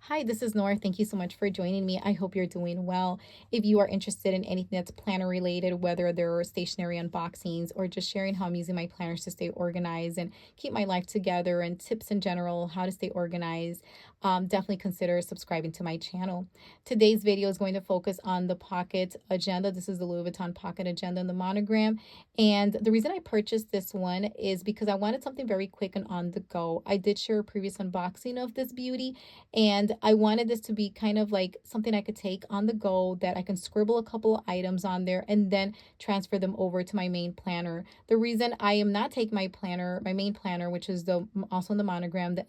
Hi, this is Nora. Thank you so much for joining me. I hope you're doing well. If you are interested in anything that's planner related, whether they're stationery unboxings or just sharing how I'm using my planners to stay organized and keep my life together and tips in general, how to stay organized, definitely consider subscribing to my channel. Today's video is going to focus on the pocket agenda. This is the Louis Vuitton pocket agenda in the monogram. And the reason I purchased this one is because I wanted something very quick and on the go. I did share a previous unboxing of this beauty, and I wanted this to be kind of like something I could take on the go, that I can scribble a couple of items on there and then transfer them over to my main planner. The reason I am not taking my planner, my main planner, which is the also in the monogram, the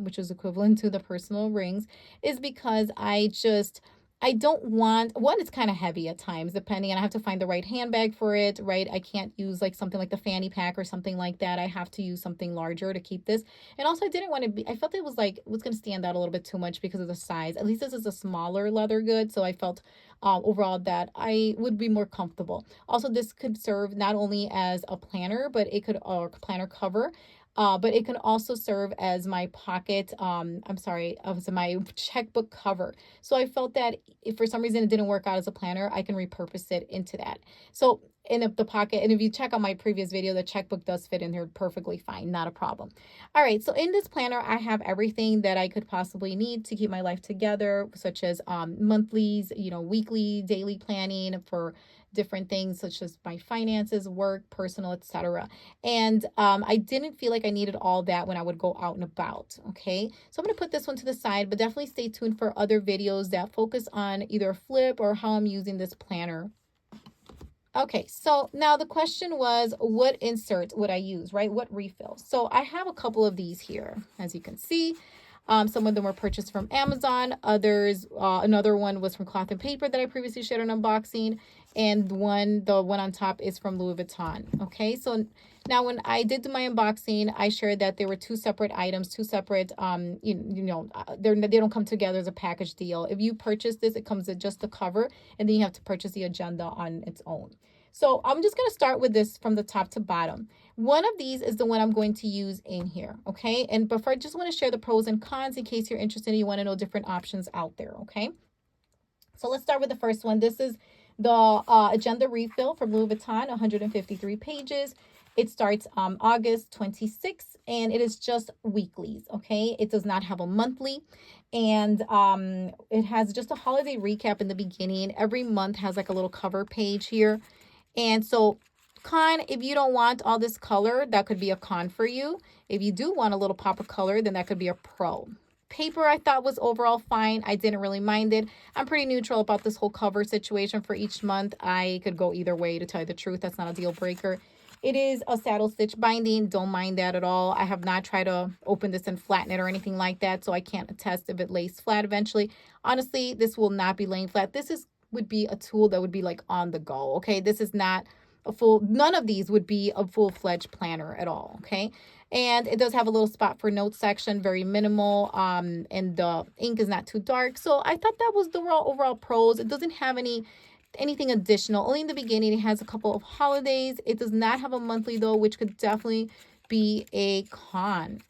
which is equivalent to the personal rings, is because I don't want one, it's kind of heavy at times, depending, and I have to find the right handbag for it, right? I can't use like something like the fanny pack or something like that. I have to use something larger to keep this. And also I didn't want to be, I felt it was going to stand out a little bit too much because of the size. At least this is a smaller leather good, so I felt overall that I would be more comfortable. Also, this could serve not only as a planner, but it could, or planner cover, but it can also serve as my pocket, I'm sorry, as my checkbook cover. So I felt that if for some reason it didn't work out as a planner, I can repurpose it into that. So in the pocket, and if you check out my previous video, the checkbook does fit in here perfectly fine, not a problem. All right, so in this planner, I have everything that I could possibly need to keep my life together, such as monthlies, weekly, daily planning for different things such as my finances, work, personal, etc. And I didn't feel like I needed all that when I would go out and about. Okay, so I'm going to put this one to the side, but definitely stay tuned for other videos that focus on either flip or how I'm using this planner. Okay, so now the question was, what insert would I use, right? What refill? So I have a couple of these here, as you can see. Some of them were purchased from Amazon. Others, another one was from Cloth and Paper that I previously shared an unboxing. And the one on top is from Louis Vuitton. Okay, so now when I did do my unboxing, I shared that there were two separate items, two separate, they don't come together as a package deal. If you purchase this, it comes with just the cover, and then you have to purchase the agenda on its own. So I'm just going to start with this from the top to bottom. One of these is the one I'm going to use in here, okay? And before, I just want to share the pros and cons in case you're interested and you want to know different options out there, okay? So let's start with the first one. This is the agenda refill from Louis Vuitton, 153 pages. It starts August 26th, and it is just weeklies, okay? It does not have a monthly, and it has just a holiday recap in the beginning. Every month has like a little cover page here. And so, con, if you don't want all this color, that could be a con for you. If you do want a little pop of color, then that could be a pro. Paper I thought was overall fine. I didn't really mind it. I'm pretty neutral about this whole cover situation for each month. I could go either way, to tell you the truth. That's not a deal breaker. It is a saddle stitch binding. Don't mind that at all. I have not tried to open this and flatten it or anything like that, so I can't attest if it lays flat eventually. Honestly, this will not be laying flat. This would be a tool that would be like on the go. Okay, this is not a full, none of these would be a full-fledged planner at all. Okay, and it does have a little spot for notes section, very minimal, and the ink is not too dark. So I thought that was the overall pros. It doesn't have anything additional. Only in the beginning it has a couple of holidays. It does not have a monthly though, which could definitely be a con.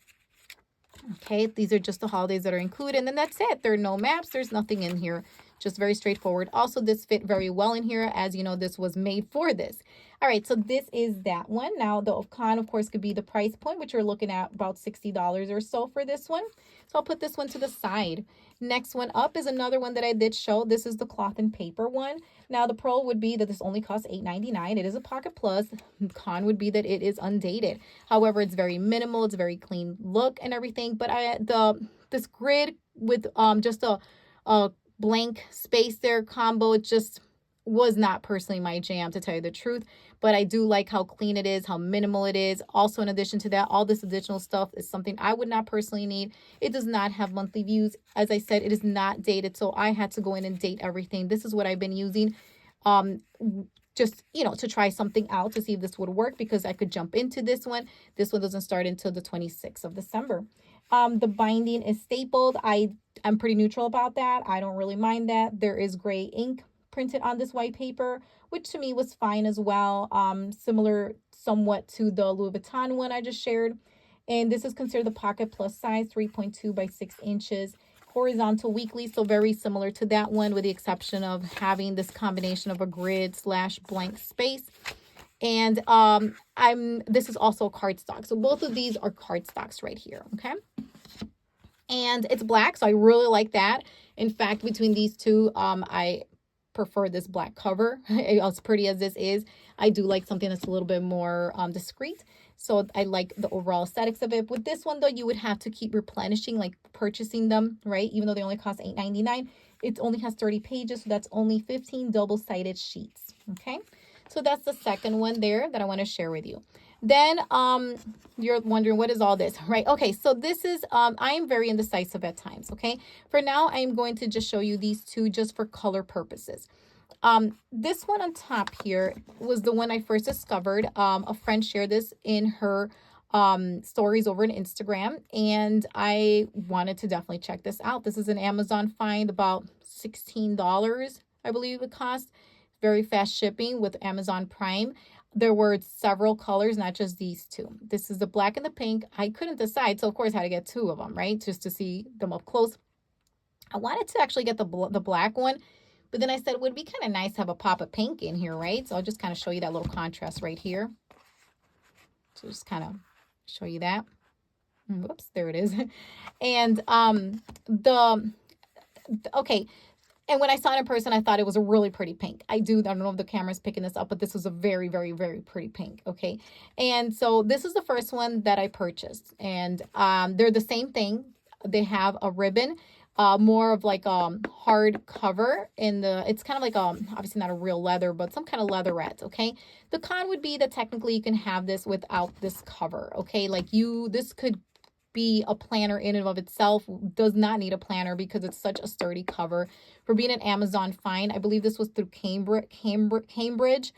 Okay, these are just the holidays that are included, and then that's it. There are no maps. There's nothing in here. Just very straightforward. Also, this fit very well in here. As you know, this was made for this. All right, so this is that one. Now, the con, of course, could be the price point, which you're looking at about $60 or so for this one. So I'll put this one to the side. Next one up is another one that I did show. This is the Cloth and Paper one. Now, the pro would be that this only costs $8.99. It is a Pocket Plus. Con would be that it is undated. However, it's very minimal. It's a very clean look and everything. But this grid with just a blank space there combo, it just was not personally my jam, to tell you the truth. But I do like how clean it is, how minimal it is. Also, in addition to that, all this additional stuff is something I would not personally need. It does not have monthly views. As I said, it is not dated, so I had to go in and date everything. This is what I've been using, just, to try something out to see if this would work, because I could jump into this one. This one doesn't start until the 26th of December. The binding is stapled. I'm pretty neutral about that. I don't really mind that. There is gray ink printed on this white paper, which to me was fine as well. Similar somewhat to the Louis Vuitton one I just shared. And this is considered the Pocket Plus size, 3.2 by 6 inches. horizontal weekly, so very similar to that one with the exception of having this combination of a grid slash blank space. And this is also cardstock. So both of these are cardstocks right here, okay? And it's black, so I really like that. In fact, between these two, I prefer this black cover. As pretty as this is, I do like something that's a little bit more discreet. So I like the overall aesthetics of it. With this one, though, you would have to keep replenishing, like purchasing them, right? Even though they only cost $8.99, it only has 30 pages, so that's only 15 double-sided sheets, okay? So that's the second one there that I want to share with you. Then you're wondering, what is all this, right? Okay, so this is, I am very indecisive at times, okay? For now, I'm going to just show you these two just for color purposes. This one on top here was the one I first discovered. A friend shared this in her stories over on Instagram, and I wanted to definitely check this out. This is an Amazon find, about $16, I believe it cost. Very fast shipping with Amazon Prime. There were several colors, not just these two. This is the black and the pink. I couldn't decide, so of course I had to get two of them, right? Just to see them up close. I wanted to actually get the black one, but then I said it would be kind of nice to have a pop of pink in here, right? So I'll just kind of show you that little contrast right here. So just kind of show you that. Whoops, there it is. And okay. And when I saw it in person, I thought it was a really pretty pink. I don't know if the camera's picking this up, but this was a very, very, very pretty pink, okay? And so this is the first one that I purchased. And they're the same thing. They have a ribbon, more of like a hard cover. It's kind of like, obviously not a real leather, but some kind of leatherette, okay? The con would be that technically you can have this without this cover, okay? Like this could be a planner in and of itself. Does not need a planner because it's such a sturdy cover. For being an Amazon find, I believe this was through Cambridge.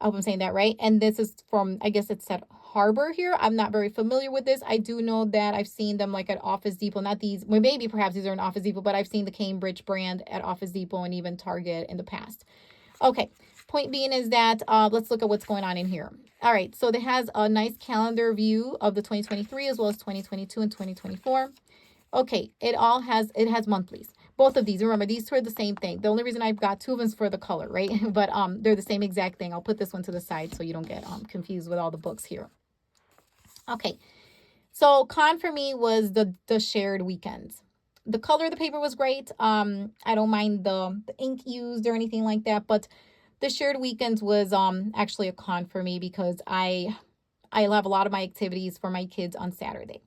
I hope I'm saying that right. And this is from, I guess it said Harbor here. I'm not very familiar with this. I do know that I've seen them like at Office Depot. Not these, well, maybe perhaps these are in Office Depot, but I've seen the Cambridge brand at Office Depot and even Target in the past. Okay, point being is that let's look at what's going on in here. All right, so it has a nice calendar view of the 2023 as well as 2022 and 2024. Okay, it has monthlies. Both of these, remember, these two are the same thing. The only reason I've got two of them is for the color, right? But they're the same exact thing. I'll put this one to the side so you don't get confused with all the books here. Okay, so con for me was the shared weekends. The color of the paper was great. I don't mind the ink used or anything like that, but the shared weekends was actually a con for me because I have a lot of my activities for my kids on Saturday.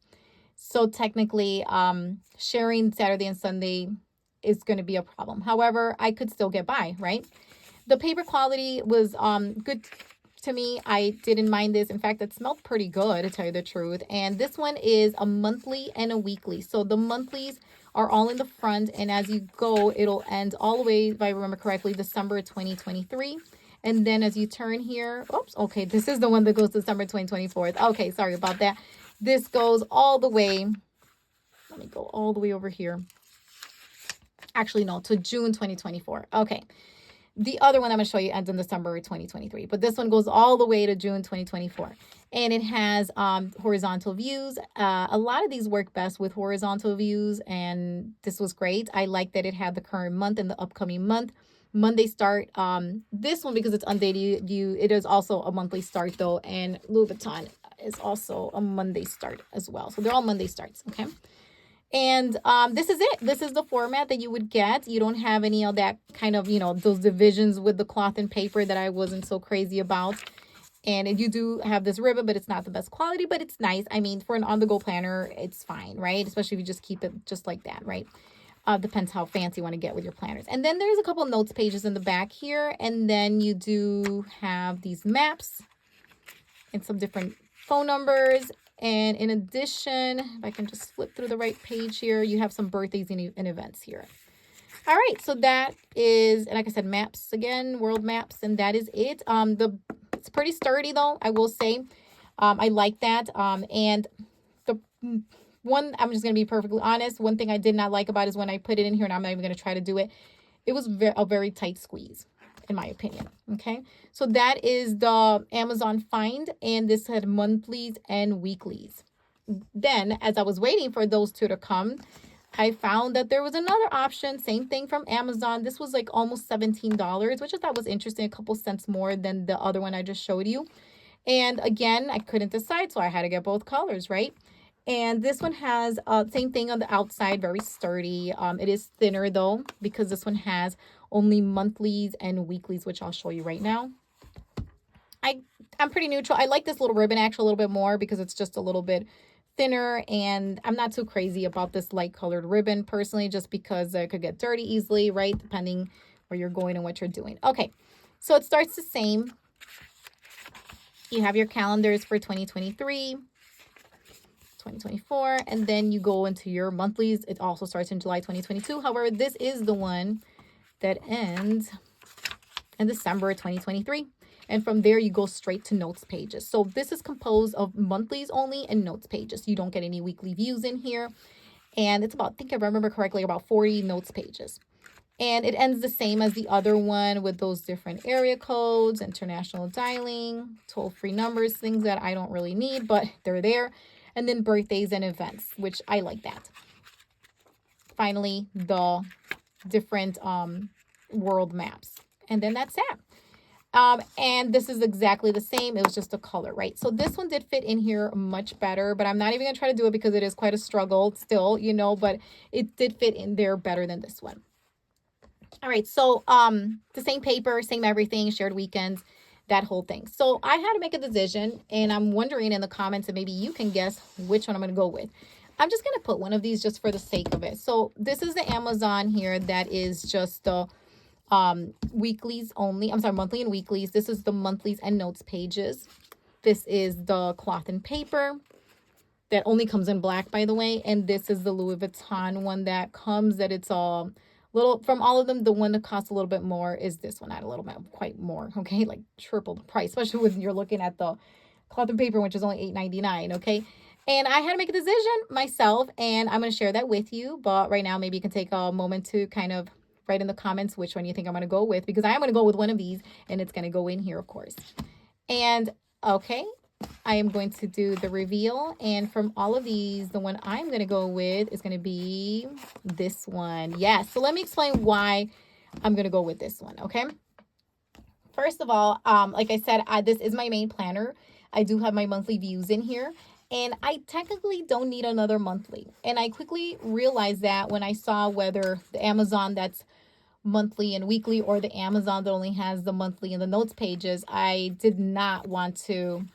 So technically, sharing Saturday and Sunday is going to be a problem. However, I could still get by, right? The paper quality was good to me. I didn't mind this. In fact, it smelled pretty good, to tell you the truth. And this one is a monthly and a weekly. So the monthlies are all in the front, and as you go, it'll end all the way, if I remember correctly, December 2023. And then as you turn here, oops, okay, this is the one that goes to December 2024. Okay, sorry about that. This goes all the way, let me go all the way over here. Actually, no, to June 2024. Okay. The other one I'm going to show you ends in December 2023, but this one goes all the way to June 2024. And it has horizontal views. A lot of these work best with horizontal views, and this was great. I like that it had the current month and the upcoming month. Monday start. This one, because it's undated, it is also a monthly start though, and Louis Vuitton is also a Monday start as well. So they're all Monday starts, okay? And this is it. This is the format that you would get. You don't have any of that kind of, those divisions with the cloth and paper that I wasn't so crazy about. And you do have this ribbon, but it's not the best quality, but it's nice. I mean, for an on-the-go planner, it's fine, right? Especially if you just keep it just like that, right? Depends how fancy you want to get with your planners. And then there's a couple notes pages in the back here. And then you do have these maps and some different phone numbers. And in addition, if I can just flip through the right page here, you have some birthdays and events here. All right, so that is, and like I said, maps again, world maps, and that is it. It's pretty sturdy though, I will say. I like that. And the one, I'm just gonna be perfectly honest, one thing I did not like about it is when I put it in here, and I'm not even gonna try to do it, it was a very tight squeeze, in my opinion. Okay, so that is the Amazon find, and this had monthlies and weeklies. Then, as I was waiting for those two to come, I found that there was another option, same thing from Amazon. This was like almost $17, which I thought was interesting, a couple cents more than the other one I just showed you. And again, I couldn't decide, so I had to get both colors, right? And this one has same thing on the outside, very sturdy. It is thinner though, because this one has only monthlies and weeklies, which I'll show you right now. I'm pretty neutral. I like this little ribbon actually a little bit more because it's just a little bit thinner, and I'm not too crazy about this light colored ribbon personally, just because it could get dirty easily, right? Depending where you're going and what you're doing. Okay, so it starts the same. You have your calendars for 2023, 2024, and then you go into your monthlies. It also starts in July 2022. However, this is the one that ends in December 2023. And from there, you go straight to notes pages. So this is composed of monthlies only and notes pages. You don't get any weekly views in here. And it's about, I think I remember correctly, about 40 notes pages. And it ends the same as the other one with those different area codes, international dialing, toll-free numbers, things that I don't really need, but they're there. And then birthdays and events, which I like that. Finally, the different world maps. And then that's it. And this is exactly the same. It was just a color, right? So this one did fit in here much better, but I'm not even going to try to do it because it is quite a struggle still, you know, but it did fit in there better than this one. All right, so the same paper, same everything, shared weekends, that whole thing. So I had to make a decision, and I'm wondering in the comments, and maybe you can guess which one I'm going to go with. I'm just going to put one of these just for the sake of it. So this is the Amazon here that is just the weeklies only. I'm sorry, monthly and weeklies. This is the monthlies and notes pages. This is the cloth and paper that only comes in black, by the way. And this is the Louis Vuitton one that comes that it's all little, from all of them, the one that costs a little bit more is this one. At a little bit, quite more, okay? Like triple the price, especially when you're looking at the cloth and paper, which is only $8.99, okay? And I had to make a decision myself, and I'm going to share that with you. But right now, maybe you can take a moment to kind of write in the comments which one you think I'm going to go with, because I am going to go with one of these, and it's going to go in here, of course. And okay, I am going to do the reveal, and from all of these, the one I'm going to go with is going to be this one. Yes, so let me explain why I'm going to go with this one, okay? First of all, like I said, this is my main planner. I do have my monthly views in here, and I technically don't need another monthly. And I quickly realized that when I saw whether the Amazon that's monthly and weekly or the Amazon that only has the monthly and the notes pages, I did not want to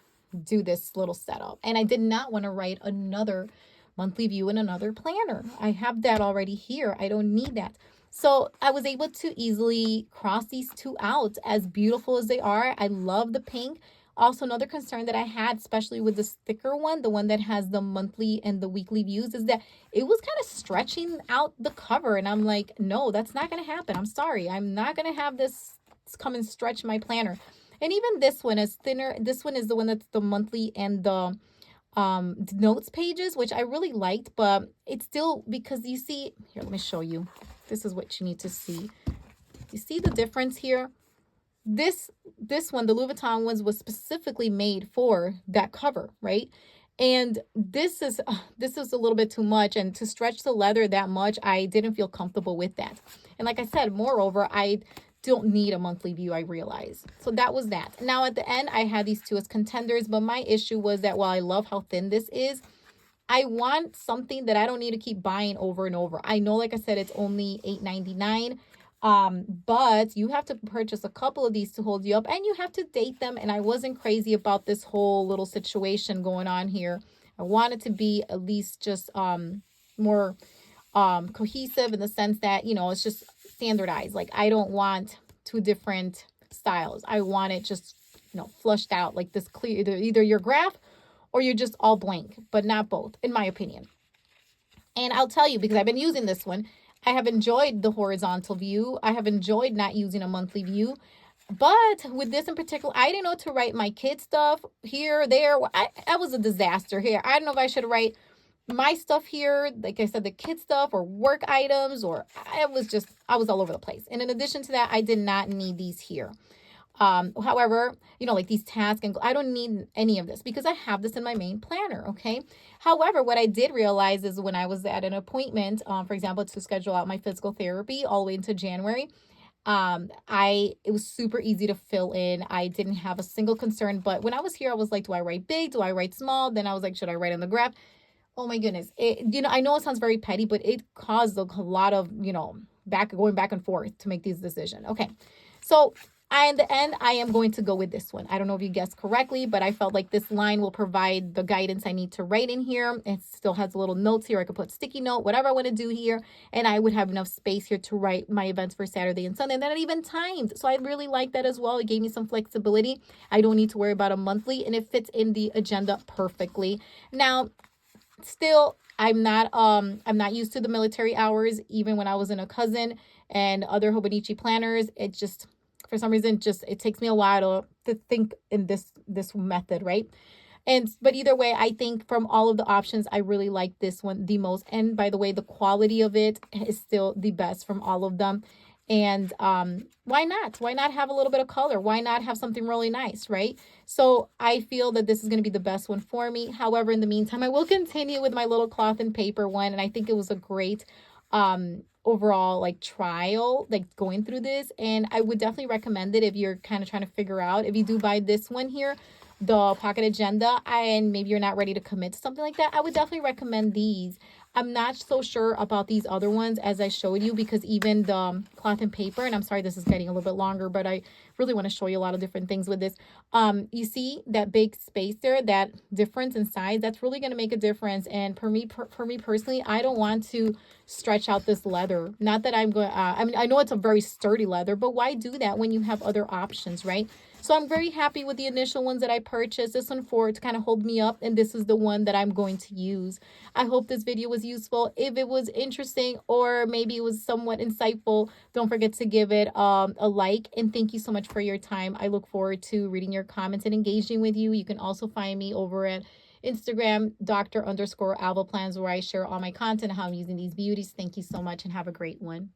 do this little setup. And I did not want to write another monthly view in another planner. I have that already here. I don't need that. So I was able to easily cross these two out, as beautiful as they are. I love the pink. Also, another concern that I had, especially with this thicker one, the one that has the monthly and the weekly views, is that it was kind of stretching out the cover. And I'm like, no, that's not going to happen. I'm sorry. I'm not going to have this come and stretch my planner. And even this one is thinner. This one is the one that's the monthly and the notes pages, which I really liked, but it's still, because you see here, let me show you. This is what you need to see. You see the difference here? This one, the Louis Vuitton ones, was specifically made for that cover, right? And this is a little bit too much, and to stretch the leather that much, I didn't feel comfortable with that. And like I said, moreover, I don't need a monthly view, I realize. So that was that. Now at the end, I had these two as contenders, but my issue was that while I love how thin this is, I want something that I don't need to keep buying over and over. I know, like I said, it's only $8.99. But you have to purchase a couple of these to hold you up, and you have to date them. And I wasn't crazy about this whole little situation going on here. I want it to be at least just more cohesive in the sense that, you know, it's just standardized. Like, I don't want two different styles. I want it just, you know, flushed out like this, clear, either your graph or you're just all blank, but not both, in my opinion. And I'll tell you, because I've been using this one, I have enjoyed the horizontal view. I have enjoyed not using a monthly view. But with this in particular, I didn't know to write my kid stuff here, there. That was a disaster here. I don't know if I should write my stuff here, like I said, the kid stuff or work items, or I was all over the place. And in addition to that, I did not need these here. However, like these tasks, and I don't need any of this because I have this in my main planner. Okay. However, what I did realize is when I was at an appointment, for example, to schedule out my physical therapy all the way into January, I it was super easy to fill in. I didn't have a single concern. But when I was here, I was like, do I write big? Do I write small? Then I was like, should I write on the graph? Oh my goodness. I know it sounds very petty, but it caused a lot of, going back and forth to make these decisions. Okay. So in the end, I am going to go with this one. I don't know if you guessed correctly, but I felt like this line will provide the guidance I need to write in here. It still has a little notes here. I could put sticky note, whatever I want to do here. And I would have enough space here to write my events for Saturday and Sunday. And then it even timed. So I really like that as well. It gave me some flexibility. I don't need to worry about a monthly, and it fits in the agenda perfectly. Now, still, I'm not used to the military hours. Even when I was in a cousin and other Hobonichi planners, it just, for some reason, just it takes me a while to think in this method, right? And but either way, I think from all of the options, I really like this one the most. And by the way, the quality of it is still the best from all of them. And why not? Why not have a little bit of color? Why not have something really nice, right? So I feel that this is going to be the best one for me. However, in the meantime, I will continue with my little cloth and paper one. And I think it was a great overall like trial, like going through this. And I would definitely recommend it if you're kind of trying to figure out if you do buy this one here, the pocket agenda, and maybe you're not ready to commit to something like that. I would definitely recommend these. I'm not so sure about these other ones as I showed you, because even the cloth and paper, and I'm sorry this is getting a little bit longer, but I really want to show you a lot of different things with this. You see that big space there, that difference in size, that's really going to make a difference. And for me personally, I don't want to stretch out this leather. Not that I'm going, I mean, I know it's a very sturdy leather, but why do that when you have other options, right? So I'm very happy with the initial ones that I purchased. This one for to kind of hold me up, and this is the one that I'm going to use. I hope this video was useful. If it was interesting or maybe it was somewhat insightful, don't forget to give it a like. And thank you so much for your time. I look forward to reading your comments and engaging with you. You can also find me over at Instagram, Dr. _Alva Plans, where I share all my content, how I'm using these beauties. Thank you so much and have a great one.